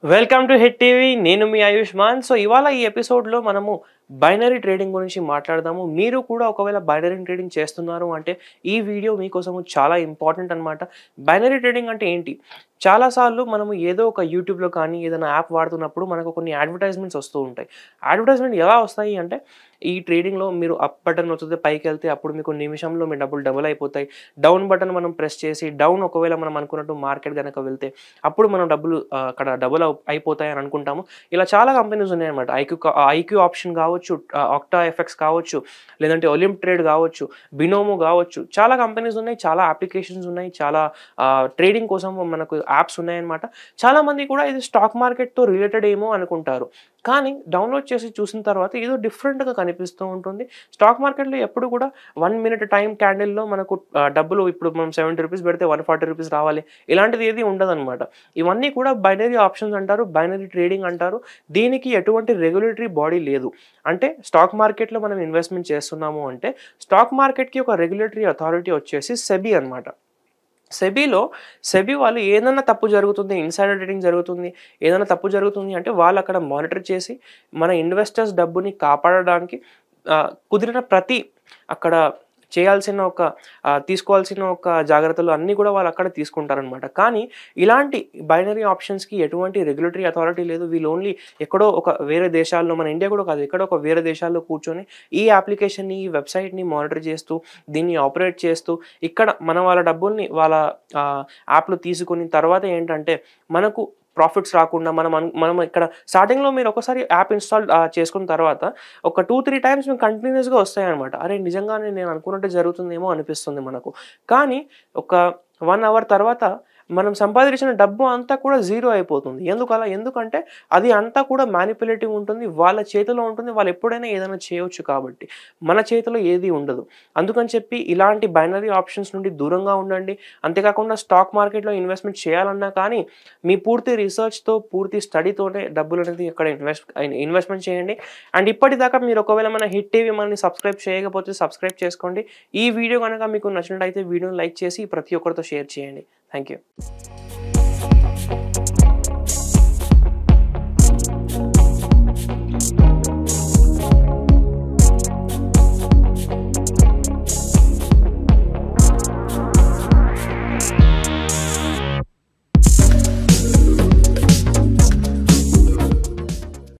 Welcome to hit TV. నేను మీ Ayushman. So ఇవాళ ఈ ఎపిసోడ్లో మనము బైనరీ ట్రేడింగ్ గురించి మాట్లాడదాము. మీరు కూడా ఒకవేళ బైనరీ ట్రేడింగ్ చేస్తున్నారు అంటే ఈ వీడియో మీకోసము చాలా ఇంపార్టెంట్ అనమాట. బైనరీ ట్రేడింగ్ అంటే ఏంటి? చాలాసార్లు మనము ఏదో ఒక యూట్యూబ్లో కానీ ఏదైనా యాప్ వాడుతున్నప్పుడు మనకు కొన్ని అడ్వర్టైజ్మెంట్స్ వస్తూ ఉంటాయి. అడ్వర్టైజ్మెంట్ ఎలా వస్తాయి అంటే ఈ ట్రేడింగ్లో మీరు అప్ బటన్ వస్తుంది పైకి వెళ్తే అప్పుడు మీకు నిమిషంలో మీ డబ్బులు డబుల్ అయిపోతాయి. డౌన్ బటన్ మనం ప్రెస్ చేసి డౌన్ ఒకవేళ మనం అనుకున్నట్టు మార్కెట్ కనుక వెళ్తే అప్పుడు మనం డబ్బులు అక్కడ డబుల్ అయిపోతాయి అని అనుకుంటాము. ఇలా చాలా కంపెనీస్ ఉన్నాయన్నమాట. ఐక్యూ ఆప్షన్ కావచ్చు, ఆక్టా ఎఫెక్స్ కావచ్చు, లేదంటే ఒలింప్ ట్రేడ్ కావచ్చు, బినోమో కావచ్చు. చాలా కంపెనీస్ ఉన్నాయి, చాలా అప్లికేషన్స్ ఉన్నాయి, చాలా ట్రేడింగ్ కోసం మనకు యాప్స్ ఉన్నాయన్నమాట. చాలామంది కూడా ఇది స్టాక్ మార్కెట్తో రిలేటెడ్ ఏమో అనుకుంటారు. కానీ డౌన్లోడ్ చేసి చూసిన తర్వాత ఏదో డిఫరెంట్గా కనిపిస్తూ ఉంటుంది. స్టాక్ మార్కెట్లో ఎప్పుడు కూడా 1 మినిట్ టైం క్యాండిల్లో మనకు డబ్బులు ఇప్పుడు మనం 70 రూపీస్ పెడితే 140 రూపీస్ రావాలి, ఇలాంటిది ఏది ఉండదన్నమాట. ఇవన్నీ కూడా బైనరీ ఆప్షన్స్ అంటారు, బైనరీ ట్రేడింగ్ అంటారు. దీనికి ఎటువంటి రెగ్యులేటరీ బాడీ లేదు. అంటే స్టాక్ మార్కెట్లో మనం ఇన్వెస్ట్మెంట్ చేస్తున్నాము అంటే స్టాక్ మార్కెట్కి ఒక రెగ్యులేటరీ అథారిటీ వచ్చేసి సెబీ అనమాట. సెబీ వాళ్ళు ఏదైనా తప్పు జరుగుతుంది, ఇన్సైడర్ ట్రేడింగ్ జరుగుతుంది, ఏదైనా తప్పు జరుగుతుంది అంటే వాళ్ళు అక్కడ మానిటర్ చేసి మన ఇన్వెస్టర్స్ డబ్బుని కాపాడడానికి కుదిరిన ప్రతి అక్కడ చేయాల్సిన తీసుకోవాల్సిన జాగ్రత్తలు అన్నీ కూడా వాళ్ళు అక్కడ తీసుకుంటారనమాట. కానీ ఇలాంటి బైనరీ ఆప్షన్స్కి ఎటువంటి రెగ్యులేటరీ అథారిటీ లేదు. వీళ్ళు ఓన్లీ ఎక్కడో ఒక వేరే దేశాల్లో, మన ఇండియా కూడా కాదు, ఎక్కడో ఒక వేరే దేశాల్లో కూర్చొని ఈ అప్లికేషన్ని, ఈ వెబ్సైట్ని మానిటర్ చేస్తూ దీన్ని ఆపరేట్ చేస్తూ ఇక్కడ వాళ్ళ డబ్బుల్ని వాళ్ళ యాప్లో తీసుకుని తర్వాత ఏంటంటే మనకు ప్రాఫిట్స్ రాకుండా మనం ఇక్కడ స్టార్టింగ్లో మీరు ఒకసారి యాప్ ఇన్స్టాల్ చేసుకున్న తర్వాత ఒక 2-3 టైమ్స్ మీకు కంటిన్యూస్గా వస్తాయన్నమాట. అరే నిజంగానే నేను అనుకున్నట్టు జరుగుతుందేమో అనిపిస్తుంది మనకు. కానీ ఒక 1 అవర్ తర్వాత మనం సంపాదించిన డబ్బు అంతా కూడా జీరో అయిపోతుంది. ఎందుకంటే అది అంతా కూడా మ్యానిపులేటివ్ ఉంటుంది, వాళ్ళ చేతిలో ఉంటుంది. వాళ్ళు ఎప్పుడైనా ఏదైనా చేయవచ్చు కాబట్టి మన చేతిలో ఏది ఉండదు. అందుకని చెప్పి ఇలాంటి బైనరీ ఆప్షన్స్ నుండి దూరంగా ఉండండి. అంతేకాకుండా స్టాక్ మార్కెట్లో ఇన్వెస్ట్మెంట్ చేయాలన్నా కానీ మీ పూర్తి రీసెర్చ్తో, పూర్తి స్టడీతోనే డబ్బులు అనేది ఇక్కడ ఇన్వెస్ట్మెంట్ చేయండి. అండ్ ఇప్పటిదాకా మీరు ఒకవేళ మన హిట్ టీవీ మనల్ని సబ్స్క్రైబ్ చేయకపోతే సబ్స్క్రైబ్ చేసుకోండి. ఈ వీడియో కనుక మీకు నచ్చినట్లయితే వీడియోని లైక్ చేసి ప్రతి ఒక్కరితో షేర్ చేయండి. Thank you.